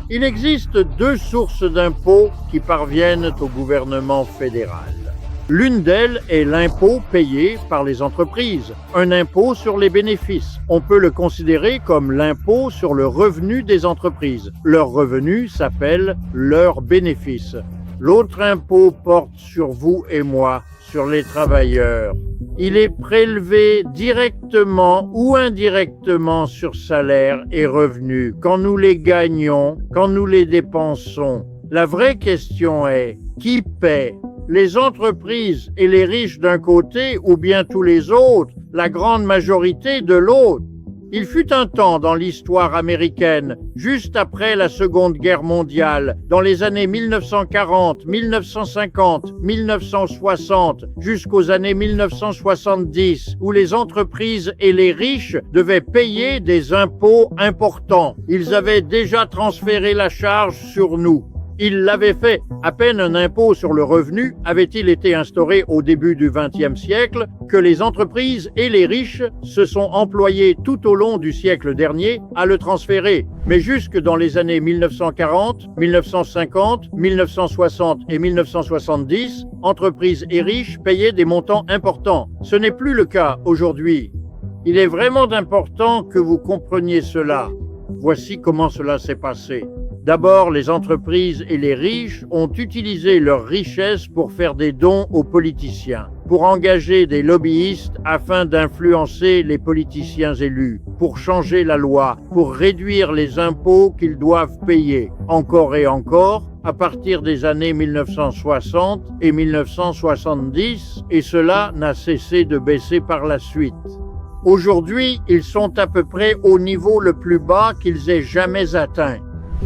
Il existe deux sources d'impôts qui parviennent au gouvernement fédéral. L'une d'elles est l'impôt payé par les entreprises, un impôt sur les bénéfices. On peut le considérer comme l'impôt sur le revenu des entreprises. Leur revenu s'appelle leur bénéfice. L'autre impôt porte sur vous et moi, sur les travailleurs. Il est prélevé directement ou indirectement sur salaire et revenus, quand nous les gagnons, quand nous les dépensons. La vraie question est, qui paie ? Les entreprises et les riches d'un côté ou bien tous les autres, la grande majorité de l'autre. Il fut un temps dans l'histoire américaine, juste après la Seconde Guerre mondiale, dans les années 1940, 1950, 1960, jusqu'aux années 1970, où les entreprises et les riches devaient payer des impôts importants. Ils avaient déjà transféré la charge sur nous. Ils l'avaient fait. À peine un impôt sur le revenu avait-il été instauré au début du XXe siècle que les entreprises et les riches se sont employés tout au long du siècle dernier à le transférer. Mais jusque dans les années 1940, 1950, 1960 et 1970, entreprises et riches payaient des montants importants. Ce n'est plus le cas aujourd'hui. Il est vraiment important que vous compreniez cela. Voici comment cela s'est passé. D'abord, les entreprises et les riches ont utilisé leur richesse pour faire des dons aux politiciens, pour engager des lobbyistes afin d'influencer les politiciens élus, pour changer la loi, pour réduire les impôts qu'ils doivent payer, encore et encore, à partir des années 1960 et 1970, et cela n'a cessé de baisser par la suite. Aujourd'hui, ils sont à peu près au niveau le plus bas qu'ils aient jamais atteint.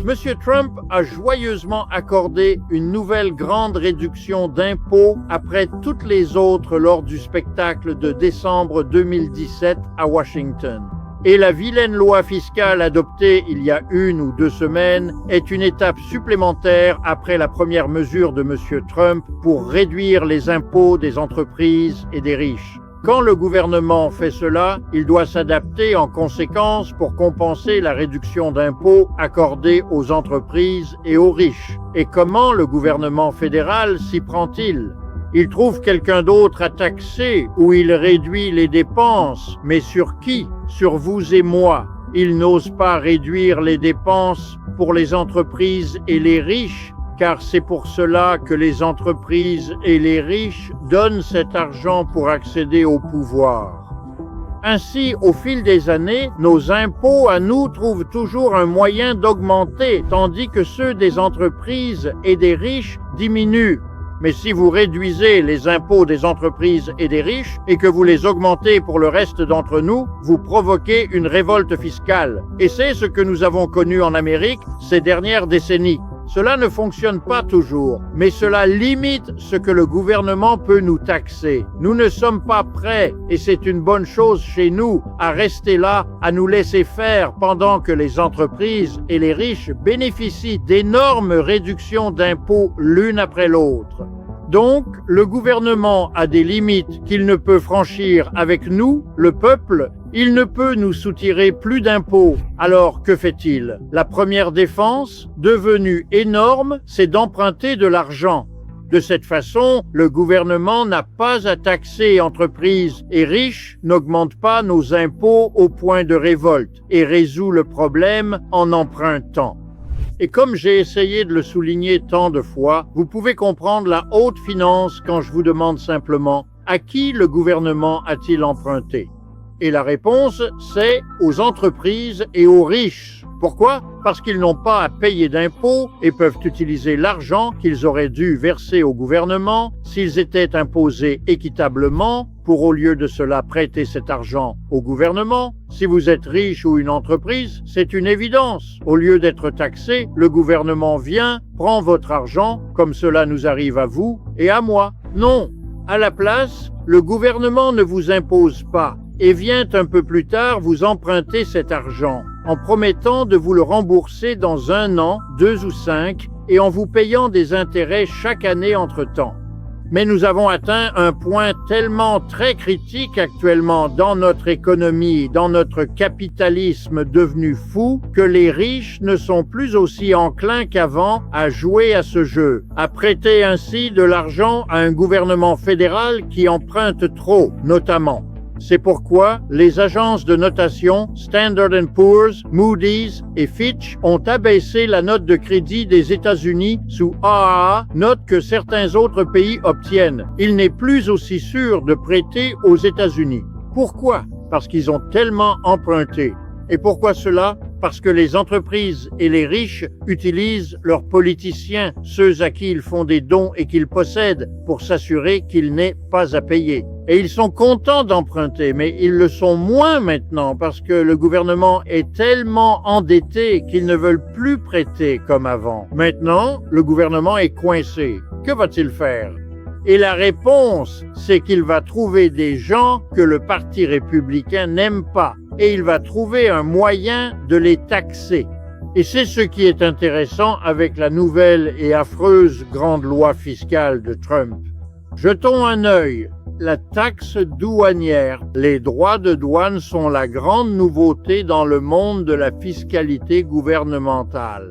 Monsieur Trump a joyeusement accordé une nouvelle grande réduction d'impôts après toutes les autres lors du spectacle de décembre 2017 à Washington. Et la vilaine loi fiscale adoptée il y a 1 ou 2 semaines est une étape supplémentaire après la première mesure de Monsieur Trump pour réduire les impôts des entreprises et des riches. Quand le gouvernement fait cela, il doit s'adapter en conséquence pour compenser la réduction d'impôts accordée aux entreprises et aux riches. Et comment le gouvernement fédéral s'y prend-il ? Il trouve quelqu'un d'autre à taxer ou il réduit les dépenses. Mais sur qui ? Sur vous et moi. Il n'ose pas réduire les dépenses pour les entreprises et les riches, car c'est pour cela que les entreprises et les riches donnent cet argent pour accéder au pouvoir. Ainsi, au fil des années, nos impôts à nous trouvent toujours un moyen d'augmenter, tandis que ceux des entreprises et des riches diminuent. Mais si vous réduisez les impôts des entreprises et des riches et que vous les augmentez pour le reste d'entre nous, vous provoquez une révolte fiscale. Et c'est ce que nous avons connu en Amérique ces dernières décennies. Cela ne fonctionne pas toujours, mais cela limite ce que le gouvernement peut nous taxer. Nous ne sommes pas prêts, et c'est une bonne chose chez nous, à rester là, à nous laisser faire pendant que les entreprises et les riches bénéficient d'énormes réductions d'impôts l'une après l'autre. Donc, le gouvernement a des limites qu'il ne peut franchir avec nous, le peuple. Il ne peut nous soutirer plus d'impôts. Alors, que fait-il ? La première défense, devenue énorme, c'est d'emprunter de l'argent. De cette façon, le gouvernement n'a pas à taxer entreprises et riches, n'augmente pas nos impôts au point de révolte et résout le problème en empruntant. Et comme j'ai essayé de le souligner tant de fois, vous pouvez comprendre la haute finance quand je vous demande simplement à qui le gouvernement a-t-il emprunté ? Et la réponse, c'est aux entreprises et aux riches. Pourquoi ? Parce qu'ils n'ont pas à payer d'impôts et peuvent utiliser l'argent qu'ils auraient dû verser au gouvernement s'ils étaient imposés équitablement pour, au lieu de cela, prêter cet argent au gouvernement. Si vous êtes riche ou une entreprise, c'est une évidence. Au lieu d'être taxé, le gouvernement vient, prend votre argent, comme cela nous arrive à vous et à moi. Non. À la place, le gouvernement ne vous impose pas et vient un peu plus tard vous emprunter cet argent, en promettant de vous le rembourser dans 1 an, 2 ou 5, et en vous payant des intérêts chaque année entre-temps. Mais nous avons atteint un point tellement très critique actuellement dans notre économie, dans notre capitalisme devenu fou, que les riches ne sont plus aussi enclins qu'avant à jouer à ce jeu, à prêter ainsi de l'argent à un gouvernement fédéral qui emprunte trop, notamment. C'est pourquoi les agences de notation Standard & Poor's, Moody's et Fitch ont abaissé la note de crédit des États-Unis sous AAA, note que certains autres pays obtiennent. Il n'est plus aussi sûr de prêter aux États-Unis. Pourquoi? Parce qu'ils ont tellement emprunté. Et pourquoi cela? Parce que les entreprises et les riches utilisent leurs politiciens, ceux à qui ils font des dons et qu'ils possèdent, pour s'assurer qu'ils n'aient pas à payer. Et ils sont contents d'emprunter, mais ils le sont moins maintenant parce que le gouvernement est tellement endetté qu'ils ne veulent plus prêter comme avant. Maintenant, le gouvernement est coincé. Que va-t-il faire? Et la réponse, c'est qu'il va trouver des gens que le Parti républicain n'aime pas. Et il va trouver un moyen de les taxer. Et c'est ce qui est intéressant avec la nouvelle et affreuse grande loi fiscale de Trump. Jetons un œil. La taxe douanière. Les droits de douane sont la grande nouveauté dans le monde de la fiscalité gouvernementale.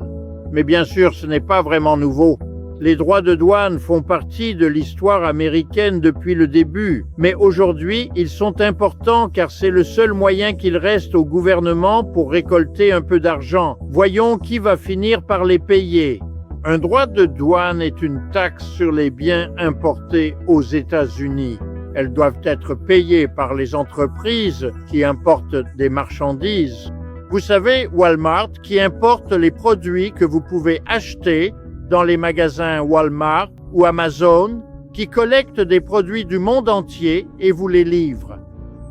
Mais bien sûr, ce n'est pas vraiment nouveau. Les droits de douane font partie de l'histoire américaine depuis le début, mais aujourd'hui, ils sont importants car c'est le seul moyen qu'il reste au gouvernement pour récolter un peu d'argent. Voyons qui va finir par les payer. Un droit de douane est une taxe sur les biens importés aux États-Unis. Elles doivent être payées par les entreprises qui importent des marchandises. Vous savez, Walmart qui importe les produits que vous pouvez acheter dans les magasins Walmart ou Amazon, qui collectent des produits du monde entier et vous les livrent.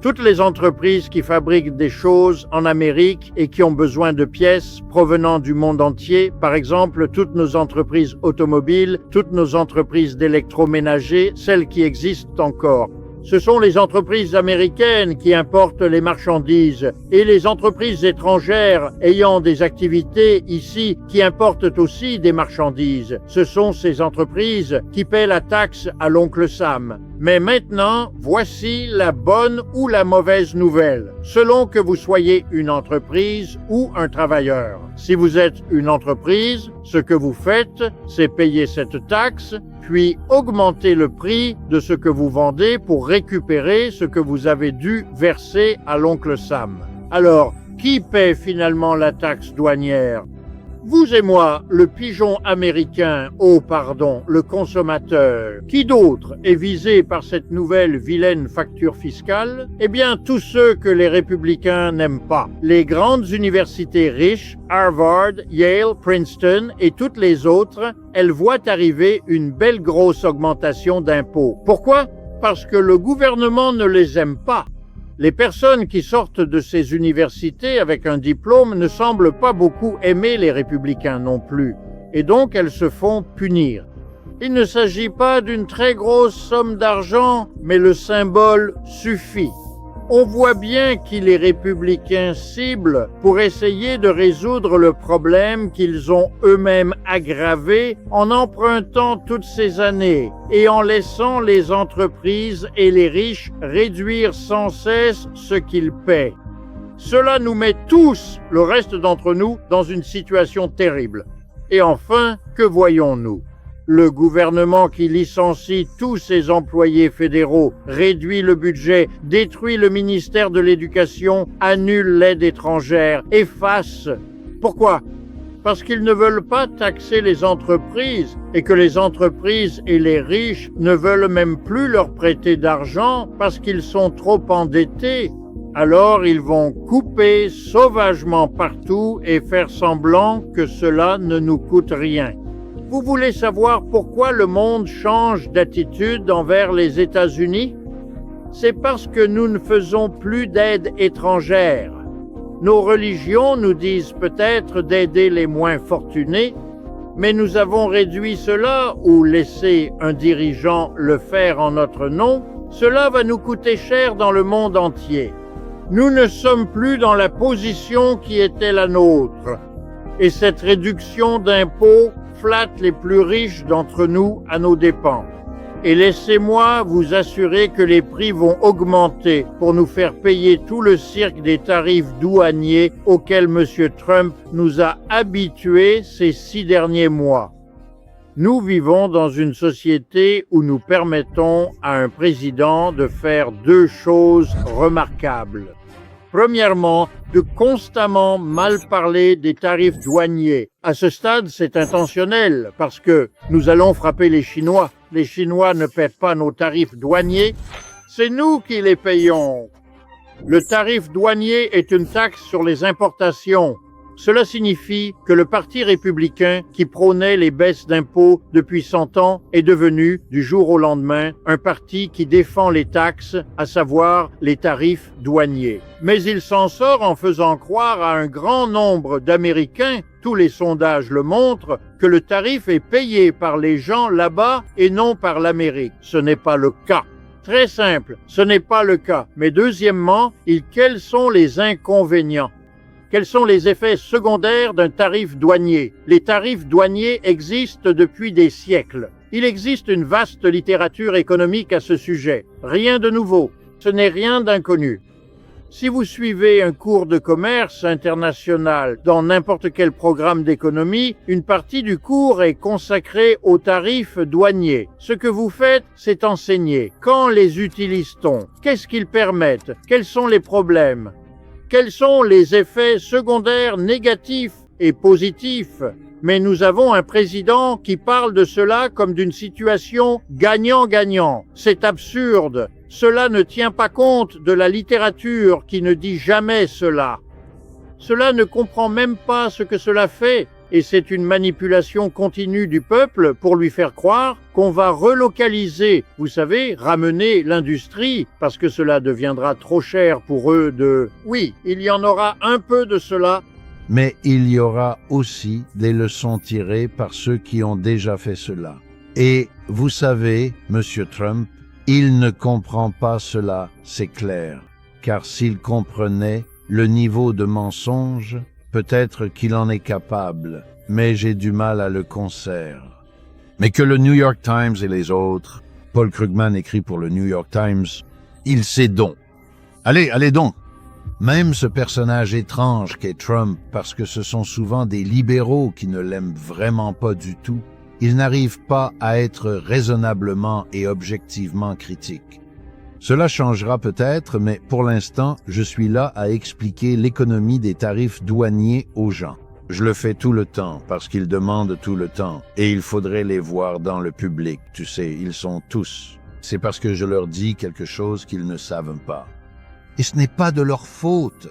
Toutes les entreprises qui fabriquent des choses en Amérique et qui ont besoin de pièces provenant du monde entier, par exemple toutes nos entreprises automobiles, toutes nos entreprises d'électroménager, celles qui existent encore. Ce sont les entreprises américaines qui importent les marchandises et les entreprises étrangères ayant des activités ici qui importent aussi des marchandises. Ce sont ces entreprises qui paient la taxe à l'oncle Sam. Mais maintenant, voici la bonne ou la mauvaise nouvelle, selon que vous soyez une entreprise ou un travailleur. Si vous êtes une entreprise, ce que vous faites, c'est payer cette taxe, puis augmenter le prix de ce que vous vendez pour récupérer ce que vous avez dû verser à l'oncle Sam. Alors, qui paie finalement la taxe douanière? Vous et moi, le pigeon américain, le consommateur. Qui d'autre est visé par cette nouvelle vilaine facture fiscale? Eh bien, tous ceux que les républicains n'aiment pas. Les grandes universités riches, Harvard, Yale, Princeton et toutes les autres, elles voient arriver une belle grosse augmentation d'impôts. Pourquoi? Parce que le gouvernement ne les aime pas. Les personnes qui sortent de ces universités avec un diplôme ne semblent pas beaucoup aimer les républicains non plus, et donc elles se font punir. Il ne s'agit pas d'une très grosse somme d'argent, mais le symbole suffit. On voit bien qui les républicains ciblent pour essayer de résoudre le problème qu'ils ont eux-mêmes aggravé en empruntant toutes ces années et en laissant les entreprises et les riches réduire sans cesse ce qu'ils paient. Cela nous met tous, le reste d'entre nous, dans une situation terrible. Et enfin, que voyons-nous? Le gouvernement qui licencie tous ses employés fédéraux, réduit le budget, détruit le ministère de l'Éducation, annule l'aide étrangère, efface. Pourquoi? Parce qu'ils ne veulent pas taxer les entreprises et que les entreprises et les riches ne veulent même plus leur prêter d'argent parce qu'ils sont trop endettés. Alors ils vont couper sauvagement partout et faire semblant que cela ne nous coûte rien. Vous voulez savoir pourquoi le monde change d'attitude envers les États-Unis? C'est parce que nous ne faisons plus d'aide étrangère. Nos religions nous disent peut-être d'aider les moins fortunés, mais nous avons réduit cela ou laissé un dirigeant le faire en notre nom. Cela va nous coûter cher dans le monde entier. Nous ne sommes plus dans la position qui était la nôtre. Et cette réduction d'impôts flatte les plus riches d'entre nous à nos dépens. Et laissez-moi vous assurer que les prix vont augmenter pour nous faire payer tout le cirque des tarifs douaniers auxquels M. Trump nous a habitués ces 6 derniers mois. Nous vivons dans une société où nous permettons à un président de faire 2 choses remarquables. Premièrement, de constamment mal parler des tarifs douaniers. À ce stade, c'est intentionnel parce que nous allons frapper les Chinois. Les Chinois ne paient pas nos tarifs douaniers, c'est nous qui les payons. Le tarif douanier est une taxe sur les importations. Cela signifie que le Parti républicain, qui prônait les baisses d'impôts depuis 100 ans, est devenu, du jour au lendemain, un parti qui défend les taxes, à savoir les tarifs douaniers. Mais il s'en sort en faisant croire à un grand nombre d'Américains, tous les sondages le montrent, que le tarif est payé par les gens là-bas et non par l'Amérique. Ce n'est pas le cas. Très simple, ce n'est pas le cas. Mais deuxièmement, quels sont les inconvénients? Quels sont les effets secondaires d'un tarif douanier? Les tarifs douaniers existent depuis des siècles. Il existe une vaste littérature économique à ce sujet. Rien de nouveau. Ce n'est rien d'inconnu. Si vous suivez un cours de commerce international dans n'importe quel programme d'économie, une partie du cours est consacrée aux tarifs douaniers. Ce que vous faites, c'est enseigner. Quand les utilise-t-on? Qu'est-ce qu'ils permettent? Quels sont les problèmes? Quels sont les effets secondaires négatifs et positifs? Mais nous avons un président qui parle de cela comme d'une situation gagnant-gagnant. C'est absurde. Cela ne tient pas compte de la littérature qui ne dit jamais cela. Cela ne comprend même pas ce que cela fait. Et c'est une manipulation continue du peuple pour lui faire croire qu'on va relocaliser, vous savez, ramener l'industrie, parce que cela deviendra trop cher pour eux de... Oui, il y en aura un peu de cela. Mais il y aura aussi des leçons tirées par ceux qui ont déjà fait cela. Et vous savez, Monsieur Trump, il ne comprend pas cela, c'est clair. Car s'il comprenait le niveau de mensonge, peut-être qu'il en est capable, mais j'ai du mal à le concevoir. Mais que le New York Times et les autres, Paul Krugman écrit pour le New York Times, il sait donc. Allez donc. Même ce personnage étrange qu'est Trump, parce que ce sont souvent des libéraux qui ne l'aiment vraiment pas du tout, il n'arrive pas à être raisonnablement et objectivement critique. Cela changera peut-être, mais pour l'instant, je suis là à expliquer l'économie des tarifs douaniers aux gens. Je le fais tout le temps, parce qu'ils demandent tout le temps, et il faudrait les voir dans le public, tu sais, ils sont tous. C'est parce que je leur dis quelque chose qu'ils ne savent pas. Et ce n'est pas de leur faute.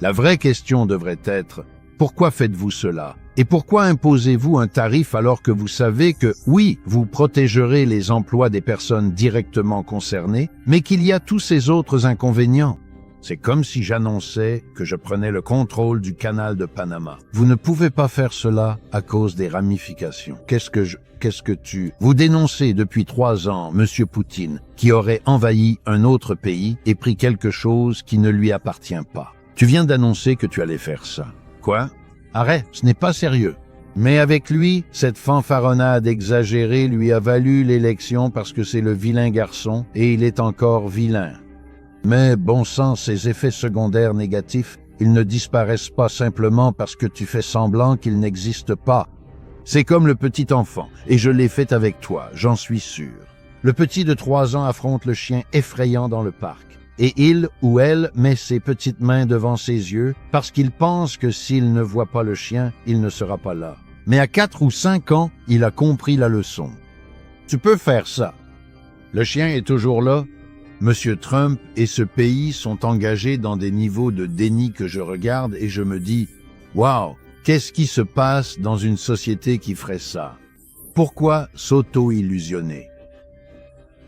La vraie question devrait être, pourquoi faites-vous cela? Et pourquoi imposez-vous un tarif alors que vous savez que, oui, vous protégerez les emplois des personnes directement concernées, mais qu'il y a tous ces autres inconvénients? C'est comme si j'annonçais que je prenais le contrôle du canal de Panama. Vous ne pouvez pas faire cela à cause des ramifications. Vous dénoncez depuis 3 ans Monsieur Poutine, qui aurait envahi un autre pays et pris quelque chose qui ne lui appartient pas. Tu viens d'annoncer que tu allais faire ça. Quoi? Arrête, ce n'est pas sérieux. Mais avec lui, cette fanfaronnade exagérée lui a valu l'élection parce que c'est le vilain garçon et il est encore vilain. Mais bon sang, ces effets secondaires négatifs, ils ne disparaissent pas simplement parce que tu fais semblant qu'ils n'existent pas. C'est comme le petit enfant, et je l'ai fait avec toi, j'en suis sûr. Le petit de 3 ans affronte le chien effrayant dans le parc. Et il ou elle met ses petites mains devant ses yeux parce qu'il pense que s'il ne voit pas le chien, il ne sera pas là. Mais à 4 ou 5 ans, il a compris la leçon. Tu peux faire ça. Le chien est toujours là. Monsieur Trump et ce pays sont engagés dans des niveaux de déni que je regarde et je me dis « Wow, qu'est-ce qui se passe dans une société qui ferait ça? Pourquoi s'auto-illusionner ?»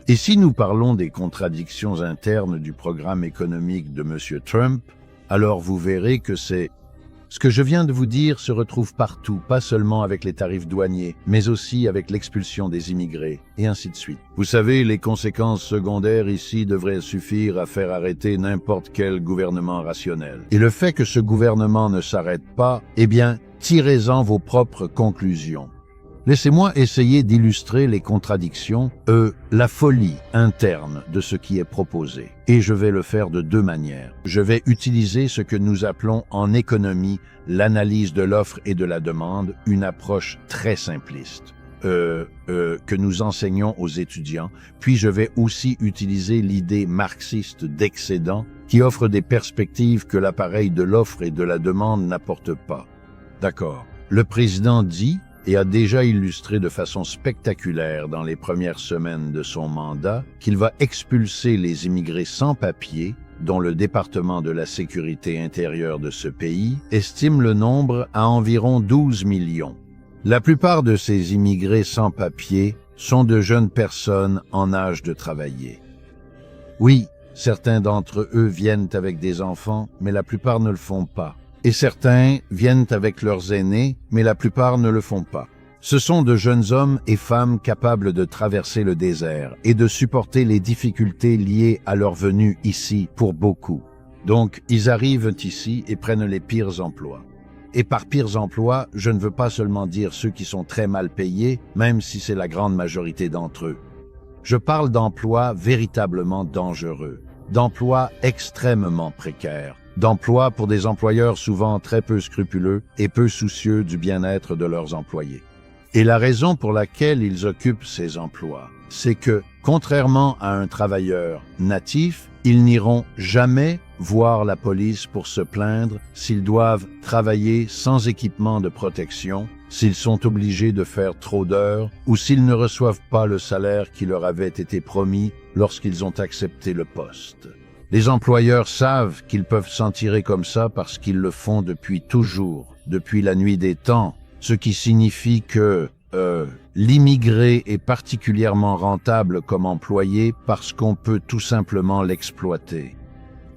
Et si nous parlons des contradictions internes du programme économique de M. Trump, alors vous verrez que ce que je viens de vous dire se retrouve partout, pas seulement avec les tarifs douaniers, mais aussi avec l'expulsion des immigrés, et ainsi de suite. Vous savez, les conséquences secondaires ici devraient suffire à faire arrêter n'importe quel gouvernement rationnel. Et le fait que ce gouvernement ne s'arrête pas, eh bien, tirez-en vos propres conclusions. Laissez-moi essayer d'illustrer les contradictions, la folie interne de ce qui est proposé. Et je vais le faire de deux manières. Je vais utiliser ce que nous appelons en économie l'analyse de l'offre et de la demande, une approche très simpliste. Que nous enseignons aux étudiants, puis je vais aussi utiliser l'idée marxiste d'excédent qui offre des perspectives que l'appareil de l'offre et de la demande n'apporte pas. D'accord. Le président dit et a déjà illustré de façon spectaculaire dans les premières semaines de son mandat qu'il va expulser les immigrés sans papier, dont le département de la sécurité intérieure de ce pays estime le nombre à environ 12 millions. La plupart de ces immigrés sans papier sont de jeunes personnes en âge de travailler. Oui, certains d'entre eux viennent avec des enfants, mais la plupart ne le font pas. Et certains viennent avec leurs aînés, mais la plupart ne le font pas. Ce sont de jeunes hommes et femmes capables de traverser le désert et de supporter les difficultés liées à leur venue ici pour beaucoup. Donc, ils arrivent ici et prennent les pires emplois. Et par pires emplois, je ne veux pas seulement dire ceux qui sont très mal payés, même si c'est la grande majorité d'entre eux. Je parle d'emplois véritablement dangereux, d'emplois extrêmement précaires, d'emplois pour des employeurs souvent très peu scrupuleux et peu soucieux du bien-être de leurs employés. Et la raison pour laquelle ils occupent ces emplois, c'est que, contrairement à un travailleur natif, ils n'iront jamais voir la police pour se plaindre s'ils doivent travailler sans équipement de protection, s'ils sont obligés de faire trop d'heures ou s'ils ne reçoivent pas le salaire qui leur avait été promis lorsqu'ils ont accepté le poste. Les employeurs savent qu'ils peuvent s'en tirer comme ça parce qu'ils le font depuis toujours, depuis la nuit des temps, ce qui signifie que l'immigré est particulièrement rentable comme employé parce qu'on peut tout simplement l'exploiter.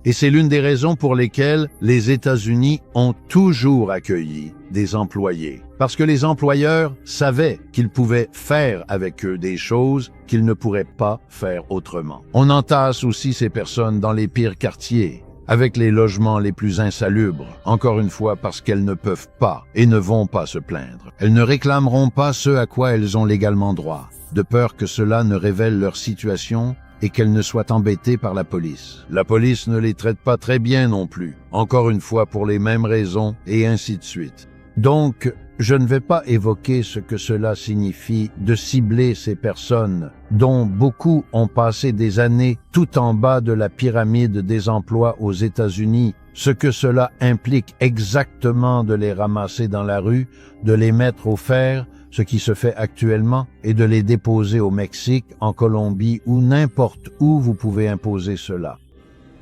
Et c'est l'une des raisons pour lesquelles les États-Unis ont toujours accueilli des employés. Parce que les employeurs savaient qu'ils pouvaient faire avec eux des choses qu'ils ne pourraient pas faire autrement. On entasse aussi ces personnes dans les pires quartiers, avec les logements les plus insalubres, encore une fois parce qu'elles ne peuvent pas et ne vont pas se plaindre. Elles ne réclameront pas ce à quoi elles ont légalement droit, de peur que cela ne révèle leur situation et qu'elles ne soient embêtées par la police. La police ne les traite pas très bien non plus, encore une fois pour les mêmes raisons, et ainsi de suite. Donc, je ne vais pas évoquer ce que cela signifie de cibler ces personnes, dont beaucoup ont passé des années tout en bas de la pyramide des emplois aux États-Unis, ce que cela implique exactement de les ramasser dans la rue, de les mettre au fer, ce qui se fait actuellement, et de les déposer au Mexique, en Colombie ou n'importe où vous pouvez imposer cela.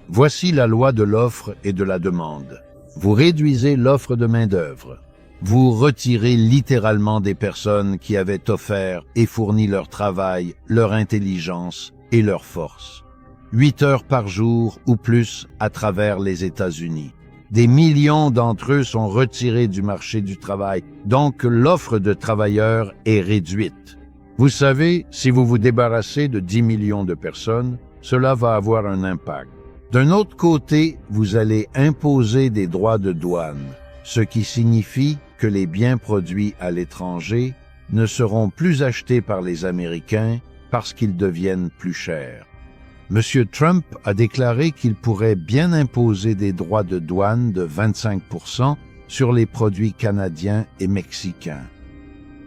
Voici la loi de l'offre et de la demande. Vous réduisez l'offre de main-d'œuvre. Vous retirez littéralement des personnes qui avaient offert et fourni leur travail, leur intelligence et leur force. 8 heures par jour ou plus à travers les États-Unis. Des millions d'entre eux sont retirés du marché du travail, donc l'offre de travailleurs est réduite. Vous savez, si vous vous débarrassez de 10 millions de personnes, cela va avoir un impact. D'un autre côté, vous allez imposer des droits de douane, ce qui signifie que les biens produits à l'étranger ne seront plus achetés par les Américains parce qu'ils deviennent plus chers. M. Trump a déclaré qu'il pourrait bien imposer des droits de douane de 25% sur les produits canadiens et mexicains.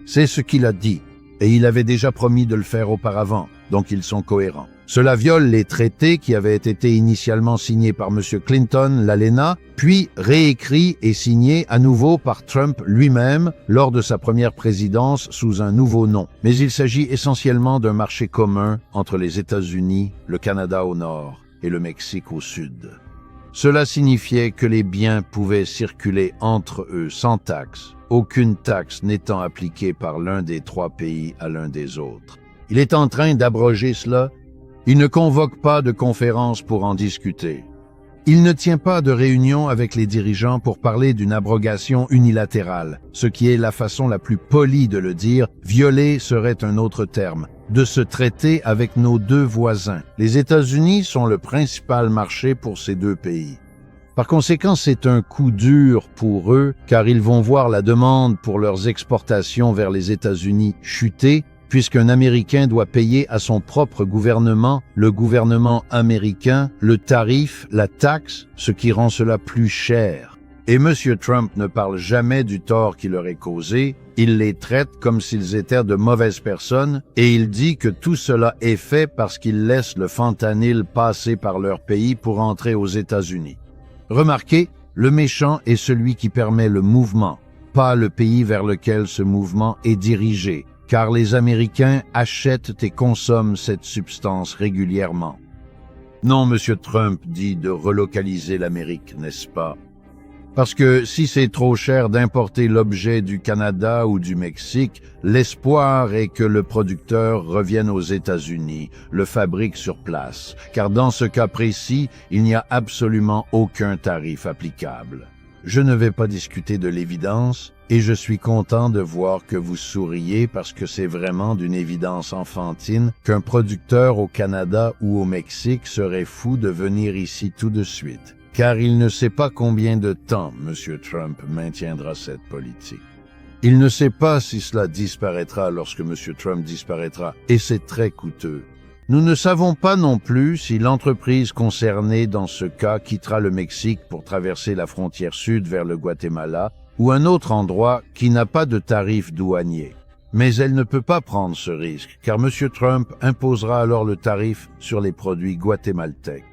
C'est ce qu'il a dit, et il avait déjà promis de le faire auparavant, donc ils sont cohérents. Cela viole les traités qui avaient été initialement signés par M. Clinton, l'ALENA, puis réécrits et signés à nouveau par Trump lui-même lors de sa première présidence sous un nouveau nom. Mais il s'agit essentiellement d'un marché commun entre les États-Unis, le Canada au nord et le Mexique au sud. Cela signifiait que les biens pouvaient circuler entre eux sans taxe, aucune taxe n'étant appliquée par l'un des 3 pays à l'un des autres. Il est en train d'abroger cela. Il ne convoque pas de conférence pour en discuter. Il ne tient pas de réunion avec les dirigeants pour parler d'une abrogation unilatérale, ce qui est la façon la plus polie de le dire, violer serait un autre terme, de se traiter avec nos 2 voisins. Les États-Unis sont le principal marché pour ces 2 pays. Par conséquent, c'est un coup dur pour eux, car ils vont voir la demande pour leurs exportations vers les États-Unis chuter, puisqu'un Américain doit payer à son propre gouvernement, le gouvernement américain, le tarif, la taxe, ce qui rend cela plus cher. Et M. Trump ne parle jamais du tort qui leur est causé, il les traite comme s'ils étaient de mauvaises personnes, et il dit que tout cela est fait parce qu'ils laissent le fentanyl passer par leur pays pour entrer aux États-Unis. Remarquez, le méchant est celui qui permet le mouvement, pas le pays vers lequel ce mouvement est dirigé, car les Américains achètent et consomment cette substance régulièrement. Non, M. Trump dit de relocaliser l'Amérique, n'est-ce pas? Parce que si c'est trop cher d'importer l'objet du Canada ou du Mexique, l'espoir est que le producteur revienne aux États-Unis, le fabrique sur place, car dans ce cas précis, il n'y a absolument aucun tarif applicable. Je ne vais pas discuter de l'évidence, et je suis content de voir que vous souriez parce que c'est vraiment d'une évidence enfantine qu'un producteur au Canada ou au Mexique serait fou de venir ici tout de suite. Car il ne sait pas combien de temps M. Trump maintiendra cette politique. Il ne sait pas si cela disparaîtra lorsque M. Trump disparaîtra, et c'est très coûteux. Nous ne savons pas non plus si l'entreprise concernée dans ce cas quittera le Mexique pour traverser la frontière sud vers le Guatemala ou un autre endroit qui n'a pas de tarif douanier. Mais elle ne peut pas prendre ce risque, car M. Trump imposera alors le tarif sur les produits guatémaltèques.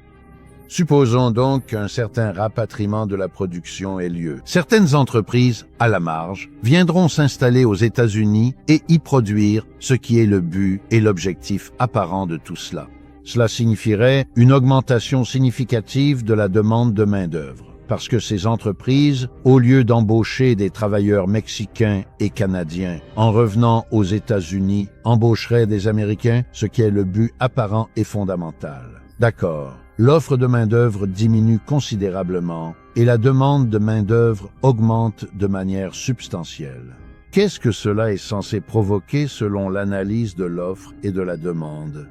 Supposons donc qu'un certain rapatriement de la production ait lieu. Certaines entreprises, à la marge, viendront s'installer aux États-Unis et y produire ce qui est le but et l'objectif apparent de tout cela. Cela signifierait une augmentation significative de la demande de main-d'œuvre, parce que ces entreprises, au lieu d'embaucher des travailleurs mexicains et canadiens en revenant aux États-Unis, embaucheraient des Américains, ce qui est le but apparent et fondamental. D'accord. L'offre de main-d'œuvre diminue considérablement et la demande de main-d'œuvre augmente de manière substantielle. Qu'est-ce que cela est censé provoquer selon l'analyse de l'offre et de la demande?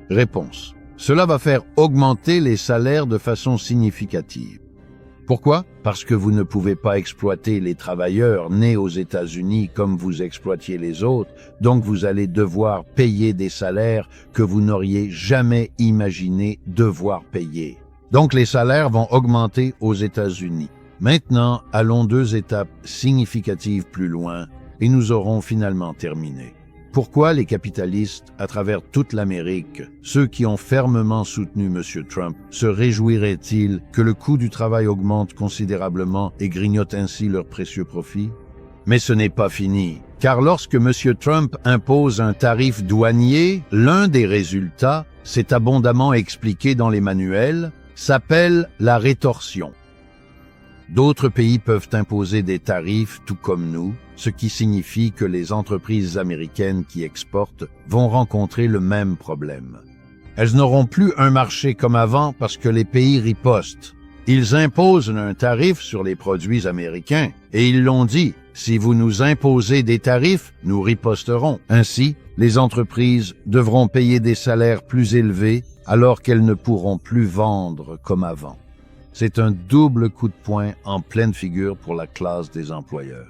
Réponse. Cela va faire augmenter les salaires de façon significative. Pourquoi? Parce que vous ne pouvez pas exploiter les travailleurs nés aux États-Unis comme vous exploitiez les autres, donc vous allez devoir payer des salaires que vous n'auriez jamais imaginé devoir payer. Donc les salaires vont augmenter aux États-Unis. Maintenant, allons 2 étapes significatives plus loin et nous aurons finalement terminé. Pourquoi les capitalistes, à travers toute l'Amérique, ceux qui ont fermement soutenu M. Trump, se réjouiraient-ils que le coût du travail augmente considérablement et grignote ainsi leurs précieux profits? Mais ce n'est pas fini, car lorsque M. Trump impose un tarif douanier, l'un des résultats, c'est abondamment expliqué dans les manuels, s'appelle la rétorsion. D'autres pays peuvent imposer des tarifs tout comme nous, ce qui signifie que les entreprises américaines qui exportent vont rencontrer le même problème. Elles n'auront plus un marché comme avant parce que les pays ripostent. Ils imposent un tarif sur les produits américains et ils l'ont dit, si vous nous imposez des tarifs, nous riposterons. Ainsi, les entreprises devront payer des salaires plus élevés alors qu'elles ne pourront plus vendre comme avant. C'est un double coup de poing en pleine figure pour la classe des employeurs.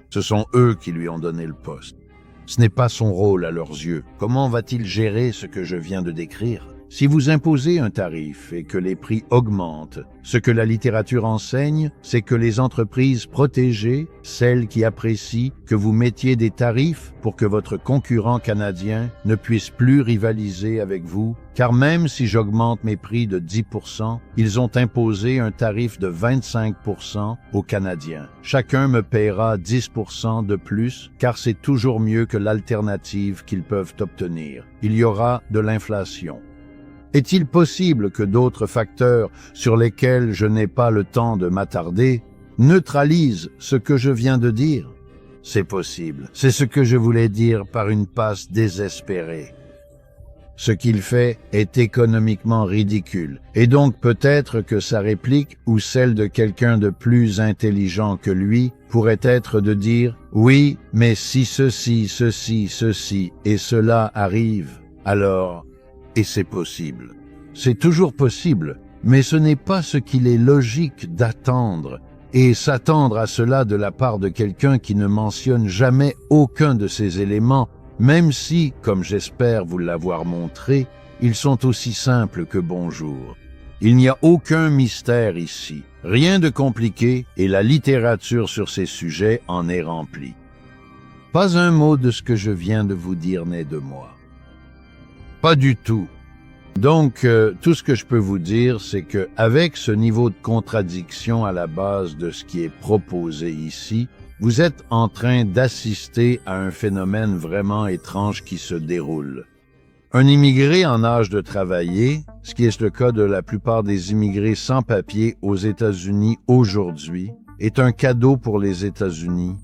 Ce sont eux qui lui ont donné le poste. Ce n'est pas son rôle à leurs yeux. Comment va-t-il gérer ce que je viens de décrire? Si vous imposez un tarif et que les prix augmentent, ce que la littérature enseigne, c'est que les entreprises protégées, celles qui apprécient que vous mettiez des tarifs pour que votre concurrent canadien ne puisse plus rivaliser avec vous, car même si j'augmente mes prix de 10%, ils ont imposé un tarif de 25% aux Canadiens. Chacun me paiera 10% de plus, car c'est toujours mieux que l'alternative qu'ils peuvent obtenir. Il y aura de l'inflation. Est-il possible que d'autres facteurs sur lesquels je n'ai pas le temps de m'attarder neutralisent ce que je viens de dire? C'est possible. C'est ce que je voulais dire par une passe désespérée. Ce qu'il fait est économiquement ridicule, et donc peut-être que sa réplique ou celle de quelqu'un de plus intelligent que lui pourrait être de dire « Oui, mais si ceci, ceci et cela arrive, alors… » Et c'est possible. C'est toujours possible, Mais ce n'est pas ce qu'il est logique d'attendre, et s'attendre à cela de la part de quelqu'un qui ne mentionne jamais aucun de ces éléments, même si, comme j'espère vous l'avoir montré, ils sont aussi simples que bonjour. Il n'y a aucun mystère ici, rien de compliqué, et la littérature sur ces sujets en est remplie. Pas un mot de ce que je viens de vous dire n'est de moi. Pas du tout. Donc, tout ce que je peux vous dire, c'est que avec ce niveau de contradiction à la base de ce qui est proposé ici, vous êtes en train d'assister à un phénomène vraiment étrange qui se déroule. Un immigré en âge de travailler, ce qui est le cas de la plupart des immigrés sans papier aux États-Unis aujourd'hui, est un cadeau pour les États-Unis.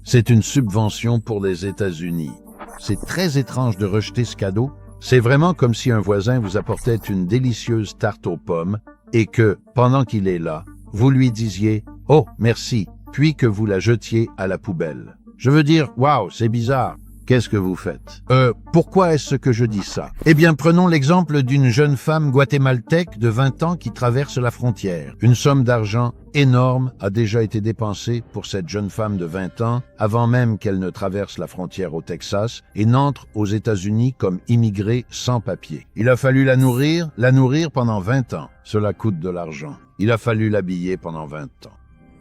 C'est une subvention pour les États-Unis. C'est très étrange de rejeter ce cadeau. C'est vraiment comme si un voisin vous apportait une délicieuse tarte aux pommes et que, pendant qu'il est là, vous lui disiez « Oh, merci », puis que vous la jetiez à la poubelle. Je veux dire, waouh, c'est bizarre. Qu'est-ce que vous faites? Pourquoi est-ce que je dis ça? Eh bien, prenons l'exemple d'une jeune femme guatémaltèque de 20 ans qui traverse la frontière. Une somme d'argent énorme a déjà été dépensée pour cette jeune femme de 20 ans avant même qu'elle ne traverse la frontière au Texas et n'entre aux États-Unis comme immigrée sans papier. Il a fallu la nourrir pendant 20 ans. Cela coûte de l'argent. Il a fallu l'habiller pendant 20 ans.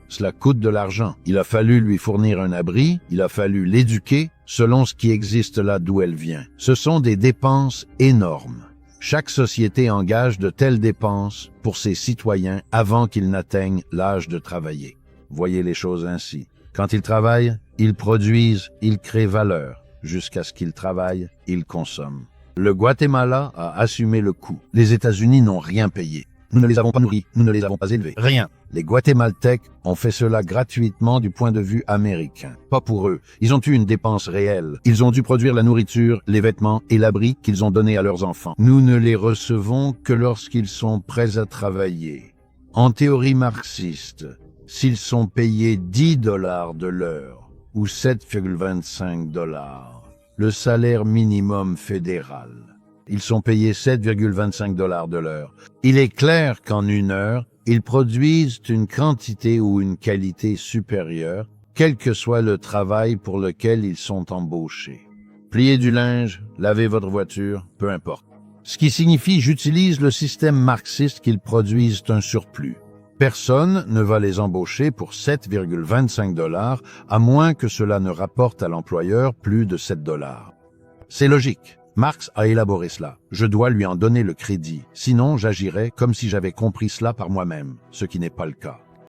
Cela coûte de l'argent. Il a fallu lui fournir un abri, il a fallu l'éduquer selon ce qui existe là d'où elle vient. Ce sont des dépenses énormes. Chaque société engage de telles dépenses pour ses citoyens avant qu'ils n'atteignent l'âge de travailler. Voyez les choses ainsi. Quand ils travaillent, ils produisent, ils créent valeur. Jusqu'à ce qu'ils travaillent, ils consomment. Le Guatemala a assumé le coût. Les États-Unis n'ont rien payé. Nous ne les avons pas nourris, nous ne les avons pas élevés. Rien. Les Guatémaltèques ont fait cela gratuitement du point de vue américain. Pas pour eux. Ils ont eu une dépense réelle. Ils ont dû produire la nourriture, les vêtements et l'abri qu'ils ont donné à leurs enfants. Nous ne les recevons que lorsqu'ils sont prêts à travailler. En théorie marxiste, s'ils sont payés 10 $ de l'heure ou 7,25 $, le salaire minimum fédéral, ils sont payés 7,25 $ de l'heure. Il est clair qu'en une heure, ils produisent une quantité ou une qualité supérieure, quel que soit le travail pour lequel ils sont embauchés. Plier du linge, laver votre voiture, peu importe. Ce qui signifie j'utilise le système marxiste qu'ils produisent un surplus. Personne ne va les embaucher pour 7,25 $, à moins que cela ne rapporte à l'employeur plus de 7 $. C'est logique. Marx a élaboré cela. Je dois lui en donner le crédit. Sinon, j'agirais comme si j'avais compris cela par moi-même, ce qui n'est pas le cas.